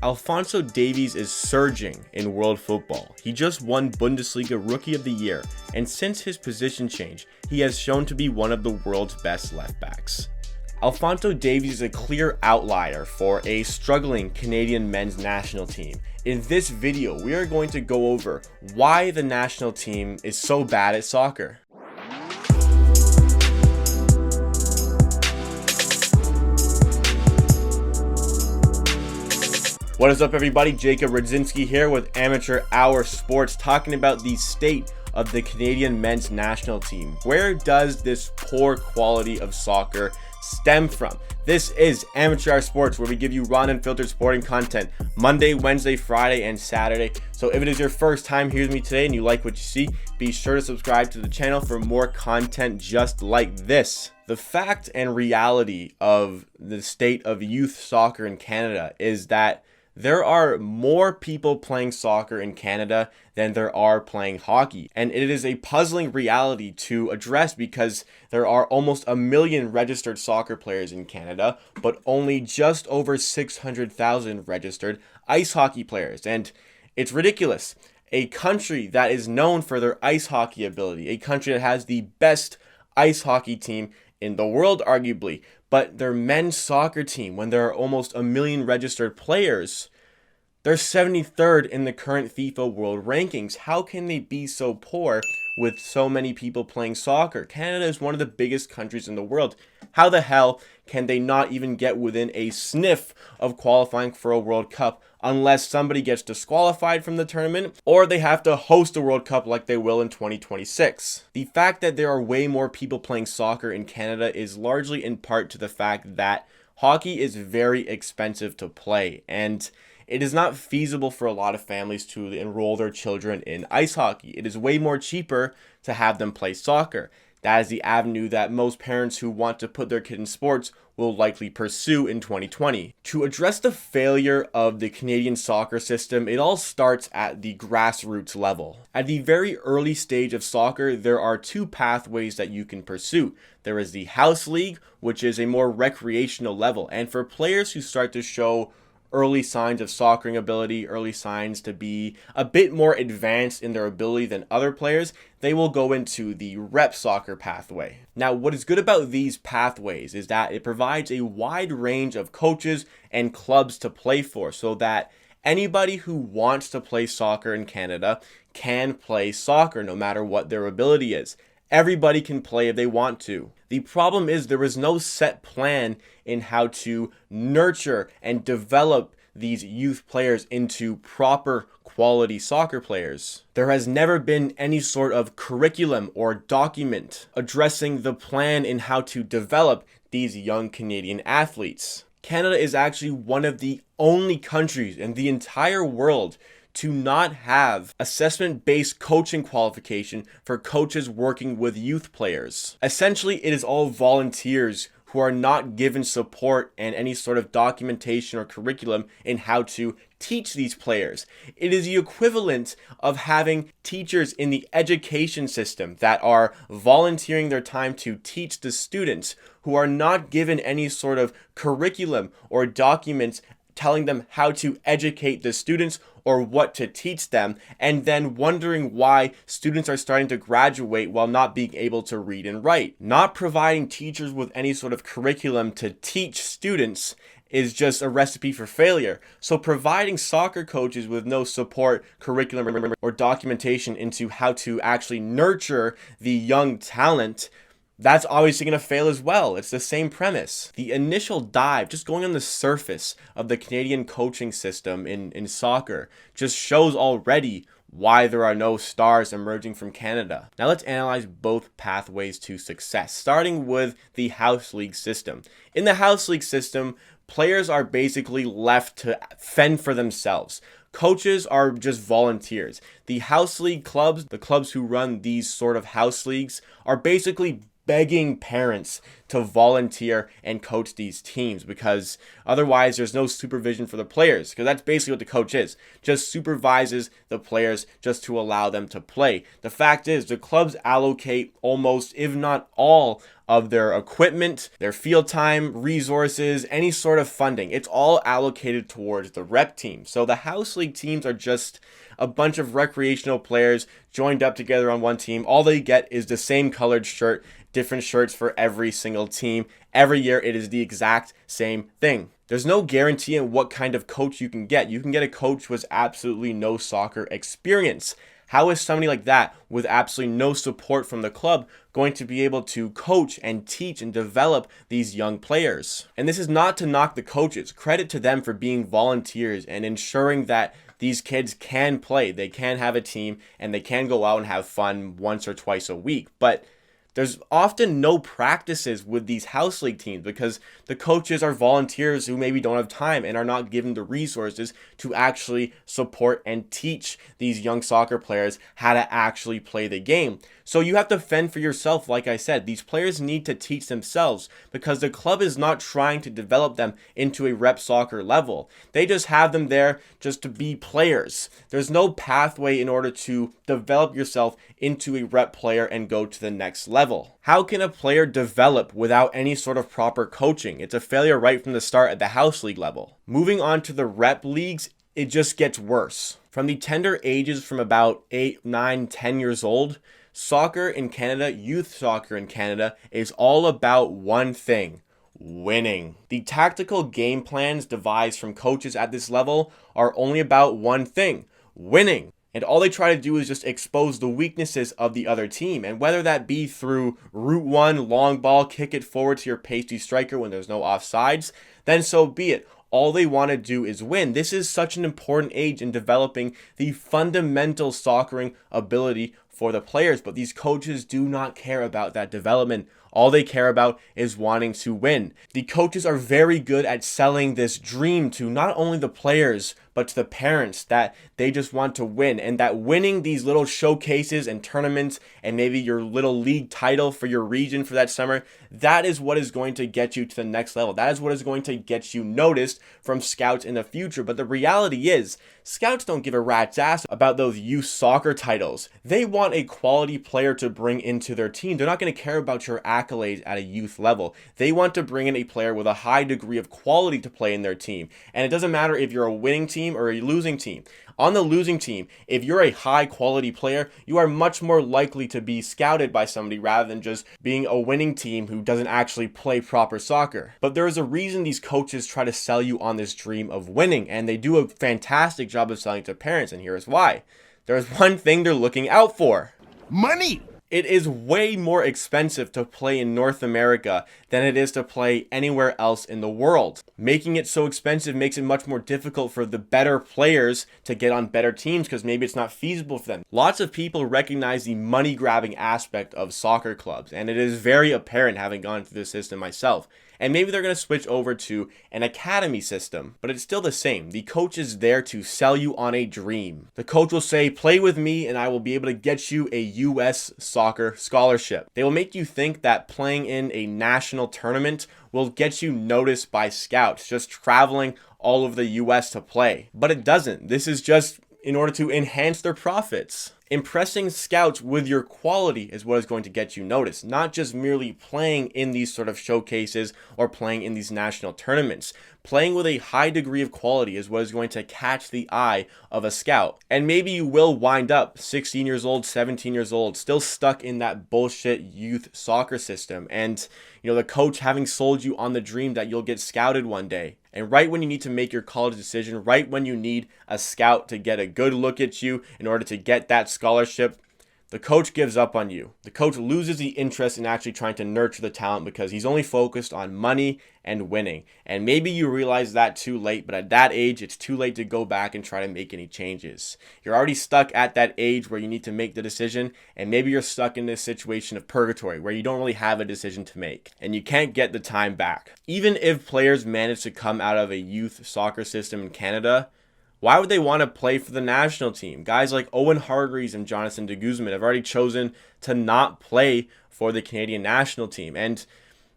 Alphonso Davies is surging in world football. He just won Bundesliga Rookie of the Year, and since his position change, he has shown to be one of the world's best left backs. Alphonso Davies is a clear outlier for a struggling Canadian men's national team. In this video, we are going to go over why the national team is so bad at soccer. What is up, everybody? Jacob Radzinski here with Amateur Hour Sports, talking about the state of the Canadian men's national team. Where does this poor quality of soccer stem from? This is Amateur Hour Sports, where we give you raw and unfiltered sporting content Monday, Wednesday, Friday, and Saturday. So if it is your first time here with me today and you like what you see, be sure to subscribe to the channel for more content just like this. The fact and reality of the state of youth soccer in Canada is that there are more people playing soccer in Canada than there are playing hockey. And it is a puzzling reality to address because there are almost 1 million registered soccer players in Canada, but only just over 600,000 registered ice hockey players. And it's ridiculous. A country that is known for their ice hockey ability, a country that has the best ice hockey team in the world, arguably, but their men's soccer team, when there are almost 1 million registered players, they're 73rd in the current FIFA World Rankings. How can they be so poor with so many people playing soccer? Canada is one of the biggest countries in the world. How the hell can they not even get within a sniff of qualifying for a World Cup unless somebody gets disqualified from the tournament or they have to host a World Cup like they will in 2026? The fact that there are way more people playing soccer in Canada is largely in part to the fact that hockey is very expensive to play, and it is not feasible for a lot of families to enroll their children in ice hockey. It is way more cheaper to have them play soccer. That is the avenue that most parents who want to put their kid in sports will likely pursue in 2020. To address the failure of the Canadian soccer system, it all starts at the grassroots level. At the very early stage of soccer, there are two pathways that you can pursue. There is the house league, which is a more recreational level, and for players who start to show early signs of soccering ability, early signs to be a bit more advanced in their ability than other players, they will go into the rep soccer pathway. Now, what is good about these pathways is that it provides a wide range of coaches and clubs to play for, so that anybody who wants to play soccer in Canada can play soccer no matter what their ability is. Everybody can play if they want to. The problem is there is no set plan in how to nurture and develop these youth players into proper quality soccer players. There has never been any sort of curriculum or document addressing the plan in how to develop these young Canadian athletes. Canada is actually one of the only countries in the entire world to not have assessment-based coaching qualification for coaches working with youth players. Essentially, it is all volunteers who are not given support and any sort of documentation or curriculum in how to teach these players. It is the equivalent of having teachers in the education system that are volunteering their time to teach the students who are not given any sort of curriculum or documents telling them how to educate the students or what to teach them, and then wondering why students are starting to graduate while not being able to read and write. Not providing teachers with any sort of curriculum to teach students is just a recipe for failure. So providing soccer coaches with no support, curriculum, or documentation into how to actually nurture the young talent, that's obviously going to fail as well. It's the same premise. The initial dive, just going on the surface of the Canadian coaching system in soccer, just shows already why there are no stars emerging from Canada. Now let's analyze both pathways to success, starting with the house league system. In the house league system, players are basically left to fend for themselves. Coaches are just volunteers. The house league clubs, the clubs who run these sort of house leagues, are basically begging parents to volunteer and coach these teams, because otherwise there's no supervision for the players, because that's basically what the coach is, just supervises the players just to allow them to play. The fact is, the clubs allocate almost, if not all, of their equipment, their field time, resources, any sort of funding. It's all allocated towards the rep team. So the house league teams are just a bunch of recreational players joined up together on one team. All they get is the same colored shirt, different shirts for every single team. Every year it is the exact same thing. There's no guarantee in what kind of coach you can get. You can get a coach with absolutely no soccer experience. How is somebody like that, with absolutely no support from the club, going to be able to coach and teach and develop these young players? And this is not to knock the coaches. Credit to them for being volunteers and ensuring that these kids can play. They can have a team and they can go out and have fun once or twice a week. But there's often no practices with these house league teams because the coaches are volunteers who maybe don't have time and are not given the resources to actually support and teach these young soccer players how to actually play the game. So you have to fend for yourself. Like I said, these players need to teach themselves because the club is not trying to develop them into a rep soccer level. They just have them there just to be players. There's no pathway in order to develop yourself into a rep player and go to the next level. How can a player develop without any sort of proper coaching? It's a failure right from the start at the house league level. Moving on to the rep leagues, it just gets worse. From the tender ages from about 8, 9, 10 years old, soccer in Canada, youth soccer in Canada, is all about one thing: winning. The tactical game plans devised from coaches at this level are only about one thing: winning. And all they try to do is just expose the weaknesses of the other team. And whether that be through route one, long ball, kick it forward to your pasty striker when there's no offsides, then so be it. All they want to do is win. This is such an important age in developing the fundamental soccering ability for the players, but these coaches do not care about that development. All they care about is wanting to win. The coaches are very good at selling this dream to not only the players, but to the parents, that they just want to win, and that winning these little showcases and tournaments and maybe your little league title for your region for that summer, that is what is going to get you to the next level. That is what is going to get you noticed from scouts in the future. But the reality is, scouts don't give a rat's ass about those youth soccer titles. They want a quality player to bring into their team. They're not going to care about your accolades at a youth level. They want to bring in a player with a high degree of quality to play in their team. And it doesn't matter if you're a winning team or a losing team. On the losing team, if you're a high quality player, you are much more likely to be scouted by somebody rather than just being a winning team who doesn't actually play proper soccer. But there is a reason these coaches try to sell you on this dream of winning, and they do a fantastic job of selling to parents, and here is why. There's one thing they're looking out for: money. It is way more expensive to play in North America than it is to play anywhere else in the world. Making it so expensive makes it much more difficult for the better players to get on better teams because maybe it's not feasible for them. Lots of people recognize the money-grabbing aspect of soccer clubs, and it is very apparent having gone through the system myself. And maybe they're going to switch over to an academy system, but it's still the same. The coach is there to sell you on a dream. The coach will say, play with me and I will be able to get you a US soccer scholarship. They will make you think that playing in a national tournament will get you noticed by scouts just traveling all over the US to play. But it doesn't. This is just in order to enhance their profits. Impressing scouts with your quality is what is going to get you noticed, not just merely playing in these sort of showcases or playing in these national tournaments. Playing with a high degree of quality is what is going to catch the eye of a scout. And maybe you will wind up 16 years old, 17 years old, still stuck in that bullshit youth soccer system. And, the coach having sold you on the dream that you'll get scouted one day. And right when you need to make your college decision, right when you need a scout to get a good look at you in order to get that scholarship, the coach gives up on you. The coach loses the interest in actually trying to nurture the talent because he's only focused on money and winning. And maybe you realize that too late, but at that age, it's too late to go back and try to make any changes. You're already stuck at that age where you need to make the decision, and maybe you're stuck in this situation of purgatory where you don't really have a decision to make, and you can't get the time back. Even if players manage to come out of a youth soccer system in Canada, why would they want to play for the national team? Guys like Owen Hargreaves and Jonathan de Guzman have already chosen to not play for the Canadian national team. And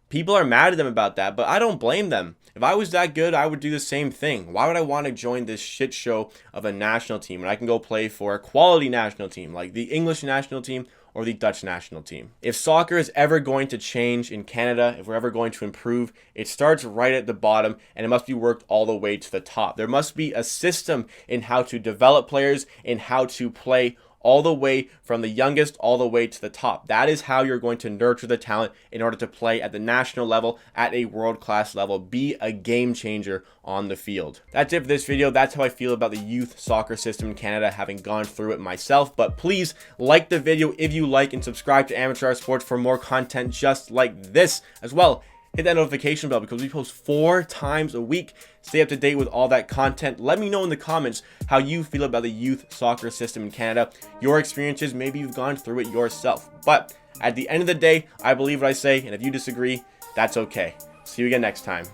People are mad at them about that, but I don't blame them. If I was that good, I would do the same thing. Why would I want to join this shit show of a national team when I can go play for a quality national team like the English national team or the Dutch national team? If soccer is ever going to change in Canada, if we're ever going to improve, it starts right at the bottom and it must be worked all the way to the top. There must be a system in how to develop players, in how to play all the way from the youngest all the way to the top. That is how you're going to nurture the talent in order to play at the national level, at a world-class level, be a game changer on the field. That's it for this video. That's how I feel about the youth soccer system in Canada, having gone through it myself. But please like the video if you like, and subscribe to Amateur Hour Sports for more content just like this as well. Hit that notification bell because we post 4 times a week. Stay up to date with all that content. Let me know in the comments how you feel about the youth soccer system in Canada, your experiences. Maybe you've gone through it yourself. But at the end of the day, I believe what I say, and if you disagree, that's okay. See you again next time.